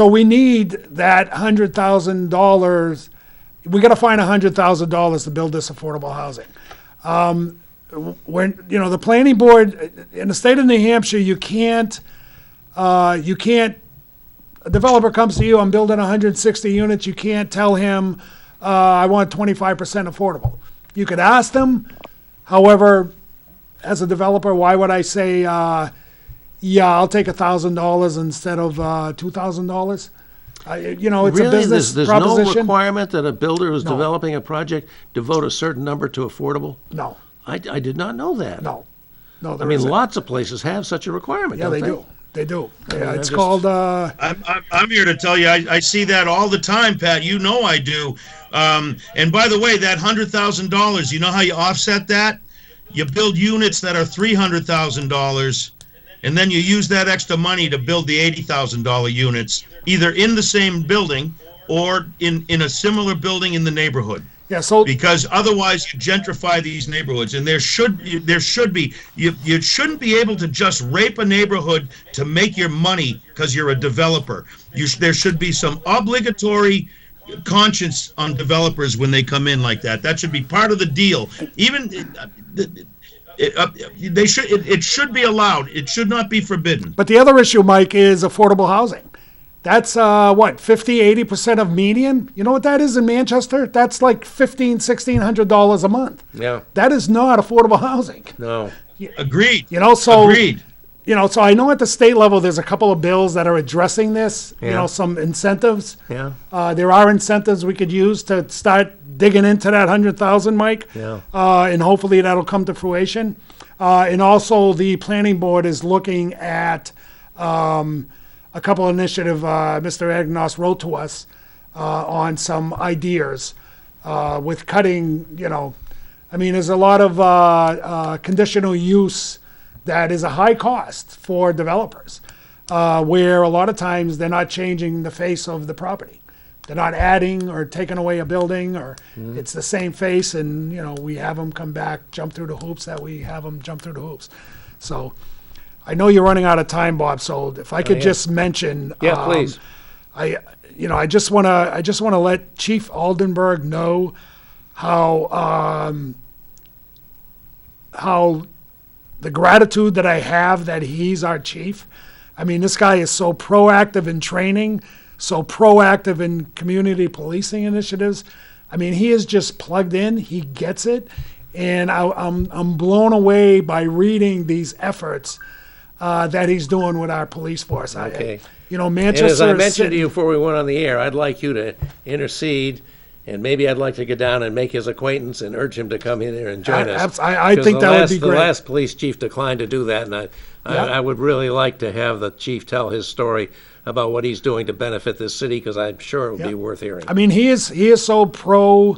we need that $100,000. We got to find $100,000 to build this affordable housing. when, the planning board, in the state of New Hampshire, you can't, a developer comes to you, I'm building 160 units, you can't tell him, I want 25% affordable. You could ask them, however, as a developer, why would I say, yeah, I'll take $1,000 instead of $2,000? It's a Really? business There's no proposition. requirement that a builder who's No. developing a project devote a certain number to affordable? No, I did not know that. no. I mean, lots of places have such a requirement, Yeah, don't they they? do. They do. Yeah, I it's just- called, I'm here to tell you, I see that all the time, Pat. You know I do. And by the way, that $100,000, you know how you offset that? You build units that are $300,000, and then you use that extra money to build the $80,000 units, either in the same building or in a similar building in the neighborhood. yeah, so, Because otherwise you gentrify these neighborhoods, and there should be you shouldn't be able to just rape a neighborhood to make your money because you're a developer. There should be some obligatory conscience on developers when they come in like that. That should be part of the deal. Even it should be allowed. It should not be forbidden. but the other issue, Mike, is affordable housing. That's, 50-80% of median? You know what that is in Manchester? That's like $1,500-$1,600 a month. Yeah, That is not affordable housing. no. Agreed. So. Agreed. So I know at the state level, there's a couple of bills that are addressing this, Yeah. some incentives. Yeah, There are incentives we could use to start digging into that 100,000, Mike. Yeah. And hopefully that'll come to fruition. And also the planning board is looking at, a couple initiative, Mr. Agnos wrote to us, on some ideas, with cutting, there's a lot of, conditional use that is a high cost for developers, where a lot of times they're not changing the face of the property. They're not adding or taking away a building, or it's the same face, and, we have them come back, jump through the hoops that we have them jump through the hoops. So I know you're running out of time, Bob, so if I could yeah. just mention. Yeah, please. I just want to let Chief Aldenberg know how the gratitude that I have that he's our chief. I mean, this guy is so proactive in training, so proactive in community policing initiatives. I mean, he is just plugged in. He gets it, and I'm blown away by reading these efforts that he's doing with our police force. Okay. Manchester. And as I is mentioned sitting- to you before we went on the air, I'd like you to intercede, and maybe I'd like to get down and make his acquaintance and urge him to come in here and join us. I 'Cause think that would be The great. last police chief declined to do that, and I would really like to have the chief tell his story about what he's doing to benefit this city, because I'm sure it would be worth hearing. I mean, he is so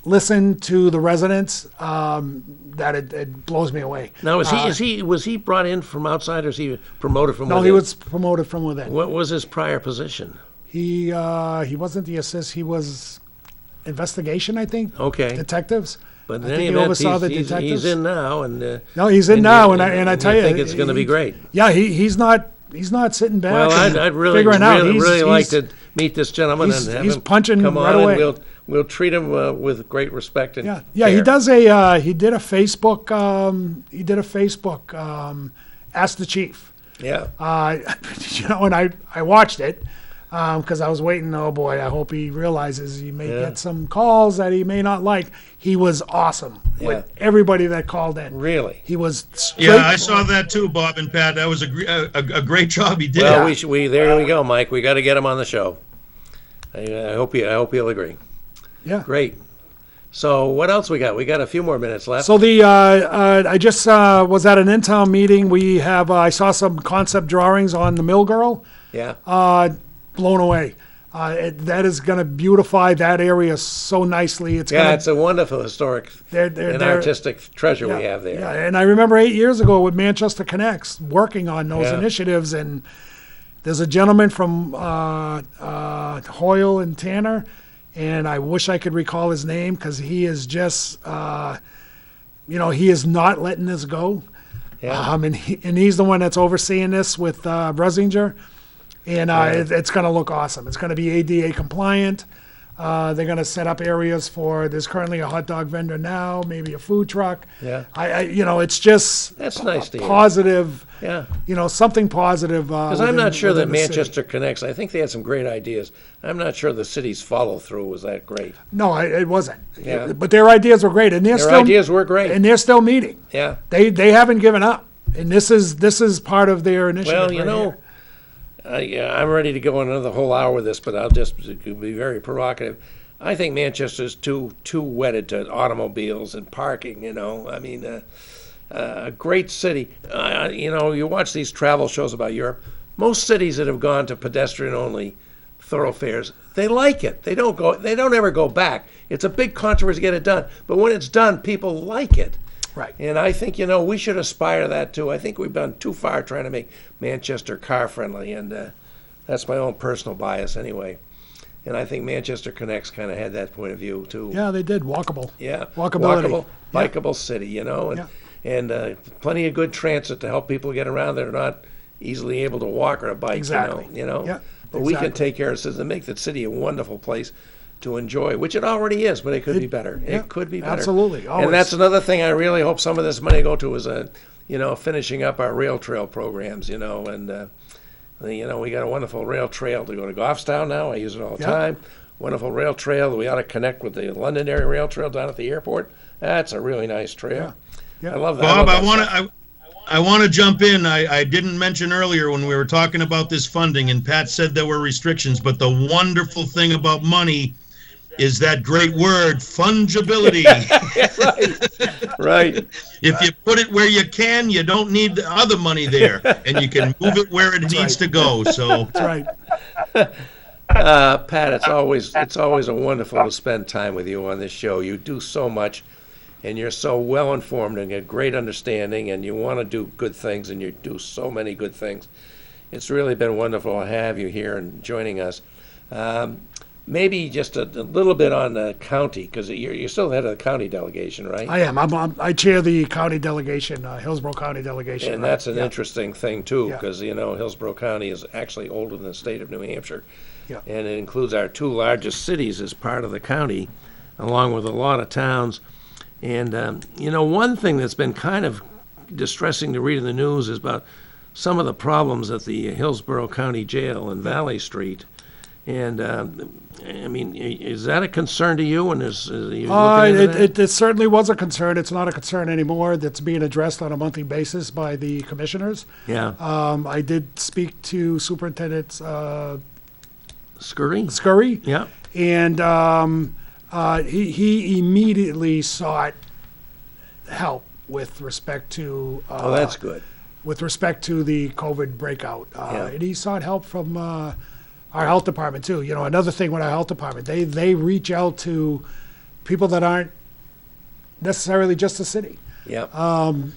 listen to the residents that it blows me away. Now, was he brought in from outside, or is he promoted from No, within? he was promoted from within. What was his prior position? He wasn't the assist. He was investigation, I think. Okay. Detectives. But in I any think he event, oversaw the he's detectives. in now, and No, he's in now, and I tell you, think it's going to be great. Yeah, he's not sitting back. Well, and I'd really, figuring out. really like He's- to meet this gentleman he's- and have he's him punching come right on, away. and we'll treat him with great respect and Yeah, he care. does he did a Facebook Ask the Chief. Yeah, And I watched it because I was waiting. Oh boy, I hope he realizes he may get some calls that he may not like. He was awesome with everybody that called in. really. He was Yeah, I straightforward. saw that too, Bob and Pat. That was a great job he did. Well, there we go, Mike. We got to get him on the show. I hope he'll agree. Yeah. Great. So what else we got? We got a few more minutes left. So I just was at an in-town meeting. We have I saw some concept drawings on the Mill Girl. Yeah. Blown away. That is going to beautify that area so nicely. It's Yeah, gonna, it's a wonderful historic and they're- artistic treasure we have there. Yeah, and I remember 8 years ago with Manchester Connects working on those Yeah. initiatives, and there's a gentleman from Hoyle and Tanner, and I wish I could recall his name because he is just, he is not letting this go. Yeah. And he's the one that's overseeing this with Bresinger, and it's going to look awesome. It's going to be ADA compliant. They're going to set up areas for. There's currently a hot dog vendor now, maybe a food truck. Yeah. It's just That's nice to hear. positive. Yeah. Something positive. Because I'm not sure that Manchester Connects, I think they had some great ideas. I'm not sure the city's follow-through was that great. No, it wasn't. Yeah. But their ideas were great, and Their still ideas were great. and they're still meeting. Yeah. They haven't given up, and this is part of their initiative. Well, you right know, here. I'm ready to go another whole hour with this, but I'll just be very provocative. I think Manchester's too wedded to automobiles and parking. I mean, a great city. You watch these travel shows about Europe. Most cities that have gone to pedestrian-only thoroughfares, they like it. They don't ever go back. It's a big controversy to get it done, but when it's done, people like it. Right. And I think, we should aspire to that too. I think we've gone too far trying to make Manchester car friendly, and that's my own personal bias anyway. And I think Manchester Connects kind of had that point of view too. Yeah, they did walkable. Yeah. Walkability. Bikeable city, and plenty of good transit to help people get around that are not easily able to walk or a bike, Exactly. But Yeah, we can exactly. take care of this and make the city a wonderful place to enjoy, which it already is, but it could be better. yeah, It could be better. absolutely, always. And that's another thing I really hope some of this money go to is, finishing up our rail trail programs, and we got a wonderful rail trail to go to Goffstown now. I use it all the Yeah. time. Wonderful rail trail. We ought to connect with the Londonderry rail trail down at the airport. That's a really nice trail. Yeah. I love that. Bob, love I that want stuff. to I want to jump in. I didn't mention earlier when we were talking about this funding, and Pat said there were restrictions, but the wonderful thing about money is that great word, fungibility. Right. If you put it where you can, you don't need the other money there, and you can move it where it needs to go. So That's right. Pat, it's always a wonderful to spend time with you on this show. You do so much, and you're so well informed and get great understanding, and you want to do good things, and you do so many good things. It's really been wonderful to have you here and joining us. Maybe just a little bit on the county, because you're still the head of the county delegation, right? I am. I chair the county delegation, Hillsborough County delegation. And that's an Yeah. interesting thing too, Yeah. because Hillsborough County is actually older than the state of New Hampshire, Yeah. and it includes our two largest cities as part of the county, along with a lot of towns. And one thing that's been kind of distressing to read in the news is about some of the problems at the Hillsborough County Jail in Valley Street. And is that a concern to you? And are you looking into that? It certainly was a concern. It's not a concern anymore. That's being addressed on a monthly basis by the commissioners. Yeah. I did speak to Superintendent Scurry? Scurry, Yeah. and he immediately sought help with respect to Oh, that's good. with respect to the COVID breakout. Yeah. And he sought help from our health department too. Another thing with our health department, they reach out to people that aren't necessarily just the city. Yeah.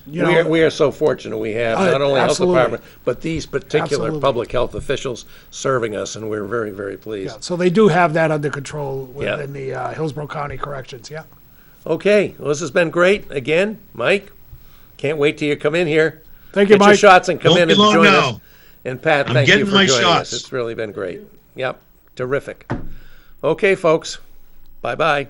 We are so fortunate we have not only health absolutely. department, but these particular Absolutely. public health officials serving us, and we're very, very pleased. Yeah, so they do have that under control Yeah. within the Hillsborough County Corrections. Yeah. Okay, well, this has been great. Again, Mike, can't wait till you come in here. Thank you, Get your Mike. shots and come Don't in be and long join now. us. And Pat, I'm thank you getting for my joining shots. us. It's really been great. Yep, terrific. Okay, folks, bye-bye.